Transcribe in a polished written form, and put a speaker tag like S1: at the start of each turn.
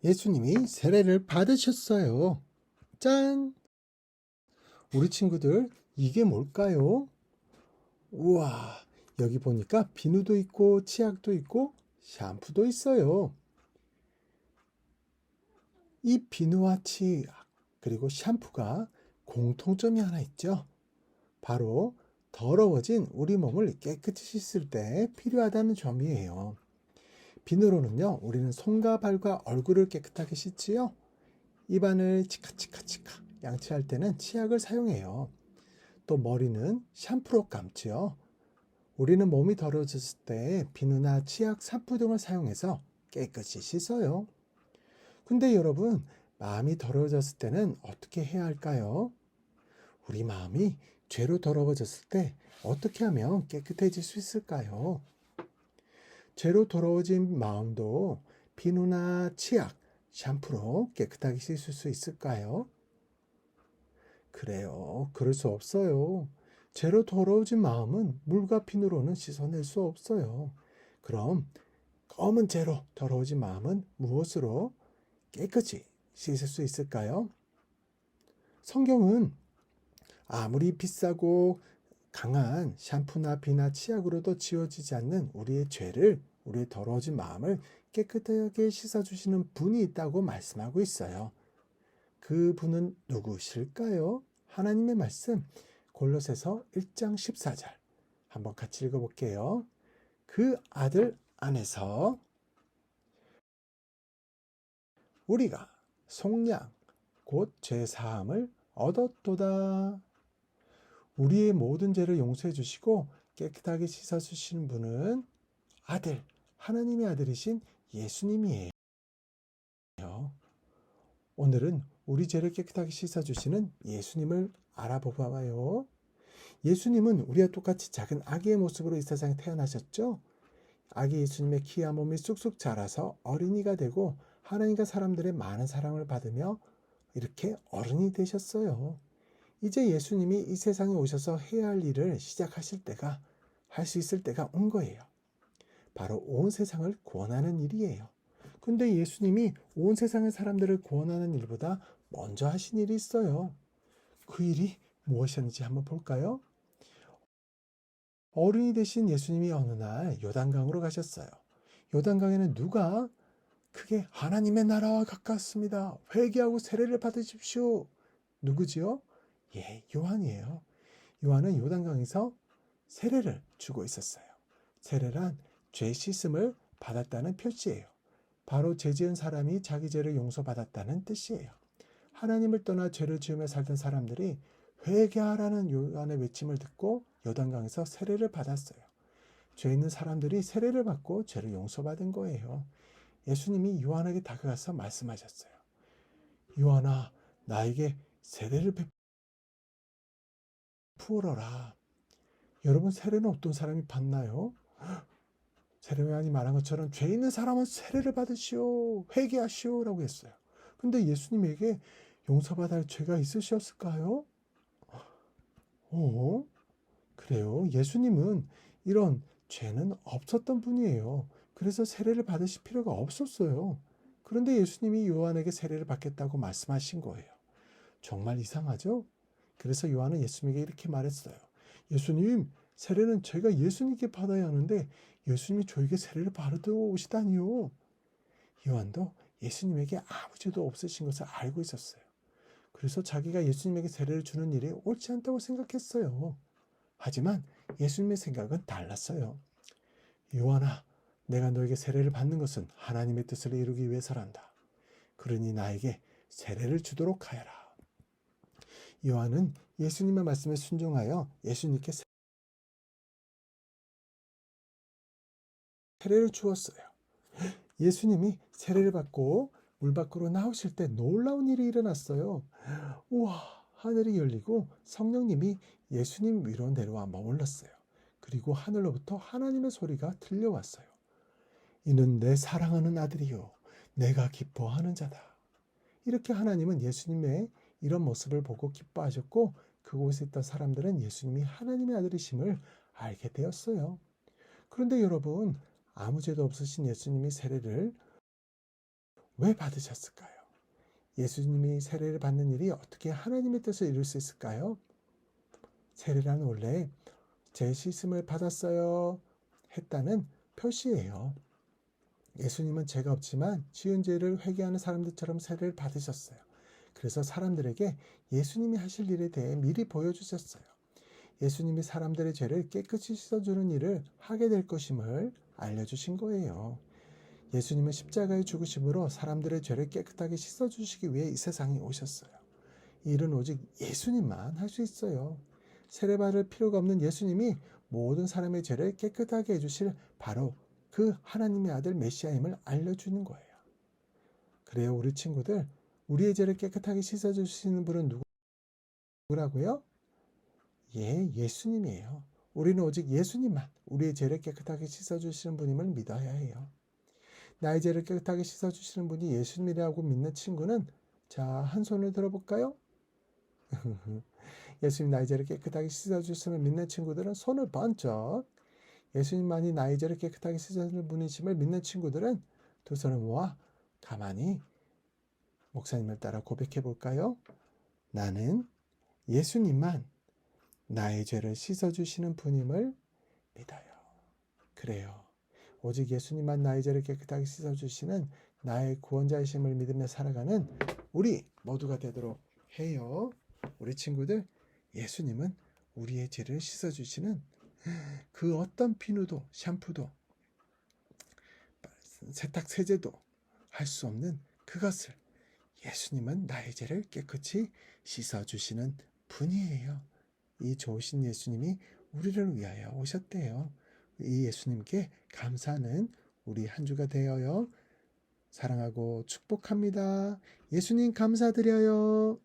S1: 예수님이 세례를 받으셨어요. 짠! 우리 친구들, 이게 뭘까요? 우와, 여기 보니까 비누도 있고 치약도 있고 샴푸도 있어요. 이 비누와 치약 그리고 샴푸가 공통점이 하나 있죠. 바로 더러워진 우리 몸을 깨끗이 씻을 때 필요하다는 점이에요. 비누로는요, 우리는 손과 발과 얼굴을 깨끗하게 씻지요. 입안을 치카치카치카 양치할 때는 치약을 사용해요. 또 머리는 샴푸로 감지요. 우리는 몸이 더러워졌을 때 비누나 치약, 샴푸 등을 사용해서 깨끗이 씻어요. 근데 여러분, 마음이 더러워졌을 때는 어떻게 해야 할까요? 우리 마음이 죄로 더러워졌을 때 어떻게 하면 깨끗해질 수 있을까요? 죄로 더러워진 마음도 비누나 치약, 샴푸로 깨끗하게 씻을 수 있을까요? 그래요. 그럴 수 없어요. 죄로 더러워진 마음은 물과 비누로는 씻어낼 수 없어요. 그럼 검은 죄로 더러워진 마음은 무엇으로 깨끗이 씻을 수 있을까요? 성경은 아무리 비싸고 강한 샴푸나 비나 치약으로도 지워지지 않는 우리의 죄를, 우리의 더러워진 마음을 깨끗하게 씻어주시는 분이 있다고 말씀하고 있어요. 그 분은 누구실까요? 하나님의 말씀 골로새서 1장 14절 한번 같이 읽어볼게요. 그 아들 안에서 우리가 속량 곧 죄사함을 얻었도다. 우리의 모든 죄를 용서해 주시고 깨끗하게 씻어 주시는 분은 아들, 하나님의 아들이신 예수님이에요. 오늘은 우리 죄를 깨끗하게 씻어 주시는 예수님을 알아보아요. 예수님은 우리와 똑같이 작은 아기의 모습으로 이 세상에 태어나셨죠? 아기 예수님의 키와 몸이 쑥쑥 자라서 어린이가 되고 하나님과 사람들의 많은 사랑을 받으며 이렇게 어른이 되셨어요. 이제 예수님이 이 세상에 오셔서 해야 할 일을 시작하실 때가, 할 수 있을 때가 온 거예요. 바로 온 세상을 구원하는 일이에요. 근데 예수님이 온 세상의 사람들을 구원하는 일보다 먼저 하신 일이 있어요. 그 일이 무엇이었는지 한번 볼까요? 어른이 되신 예수님이 어느 날 요단강으로 가셨어요. 요단강에는 누가 크게 하나님의 나라와 가깝습니다. 회개하고 세례를 받으십시오. 누구지요? 예, 요한이에요. 요한은 요단강에서 세례를 주고 있었어요. 세례란 죄 씻음을 받았다는 표시예요. 바로 죄 지은 사람이 자기 죄를 용서받았다는 뜻이에요. 하나님을 떠나 죄를 지으며 살던 사람들이 회개하라는 요한의 외침을 듣고 요단강에서 세례를 받았어요. 죄 있는 사람들이 세례를 받고 죄를 용서받은 거예요. 예수님이 요한에게 다가가서 말씀하셨어요. 요한아, 나에게 세례를 베풀어라. 여러분, 세례는 어떤 사람이 받나요? 세례요한이 말한 것처럼 죄 있는 사람은 세례를 받으시오, 회개하시오 라고 했어요. 근데 예수님에게 용서받을 죄가 있으셨을까요? 그래요. 예수님은 이런 죄는 없었던 분이에요. 그래서 세례를 받으실 필요가 없었어요. 그런데 예수님이 요한에게 세례를 받겠다고 말씀하신 거예요. 정말 이상하죠? 그래서 요한은 예수님에게 이렇게 말했어요. 예수님, 세례는 제가 예수님께 받아야 하는데 예수님이 저에게 세례를 받으러 오시다니요. 요한도 예수님에게 아무 죄도 없으신 것을 알고 있었어요. 그래서 자기가 예수님에게 세례를 주는 일이 옳지 않다고 생각했어요. 하지만 예수님의 생각은 달랐어요. 요한아, 내가 너에게 세례를 받는 것은 하나님의 뜻을 이루기 위해서란다. 그러니 나에게 세례를 주도록 하여라. 요한은 예수님의 말씀에 순종하여 예수님께 세례를 주었어요. 예수님이 세례를 받고 물 밖으로 나오실 때 놀라운 일이 일어났어요. 우와, 하늘이 열리고 성령님이 예수님 위로 내려와 머물렀어요. 그리고 하늘로부터 하나님의 소리가 들려왔어요. 이는 내 사랑하는 아들이요, 내가 기뻐하는 자다. 이렇게 하나님은 예수님의 이런 모습을 보고 기뻐하셨고 그곳에 있던 사람들은 예수님이 하나님의 아들이심을 알게 되었어요. 그런데 여러분, 아무 죄도 없으신 예수님이 세례를 왜 받으셨을까요? 예수님이 세례를 받는 일이 어떻게 하나님의 뜻을 이룰 수 있을까요? 세례란 원래 제 씻음을 받았어요 했다는 표시예요. 예수님은 죄가 없지만 지은 죄를 회개하는 사람들처럼 세례를 받으셨어요. 그래서 사람들에게 예수님이 하실 일에 대해 미리 보여주셨어요. 예수님이 사람들의 죄를 깨끗이 씻어주는 일을 하게 될 것임을 알려주신 거예요. 예수님은 십자가의 죽으심으로 사람들의 죄를 깨끗하게 씻어주시기 위해 이 세상에 오셨어요. 이 일은 오직 예수님만 할 수 있어요. 세례받을 필요가 없는 예수님이 모든 사람의 죄를 깨끗하게 해주실 바로 그 하나님의 아들 메시아임을 알려주는 거예요. 그래요, 우리 친구들, 우리의 죄를 깨끗하게 씻어주시는 분은 누구라고요? 예수님이에요. 우리는 오직 예수님만 우리의 죄를 깨끗하게 씻어주시는 분임을 믿어야 해요. 나의 죄를 깨끗하게 씻어주시는 분이 예수님이라고 믿는 친구는 자, 한 손을 들어볼까요? 예수님 나의 죄를 깨끗하게 씻어주심을 믿는 친구들은 손을 번쩍, 예수님만이 나의 죄를 깨끗하게 씻어주는 분이심을 믿는 친구들은 두 손을 모아 가만히 목사님을 따라 고백해 볼까요? 나는 예수님만 나의 죄를 씻어주시는 분임을 믿어요. 그래요. 오직 예수님만 나의 죄를 깨끗하게 씻어주시는 나의 구원자이심을 믿으며 살아가는 우리 모두가 되도록 해요. 우리 친구들, 예수님은 우리의 죄를 씻어주시는 그 어떤 비누도 샴푸도 세탁 세제도 할 수 없는 그것을 예수님은 나의 죄를 깨끗이 씻어주시는 분이에요. 이 좋으신 예수님이 우리를 위하여 오셨대요. 이 예수님께 감사하는 우리 한 주가 되어요. 사랑하고 축복합니다. 예수님 감사드려요.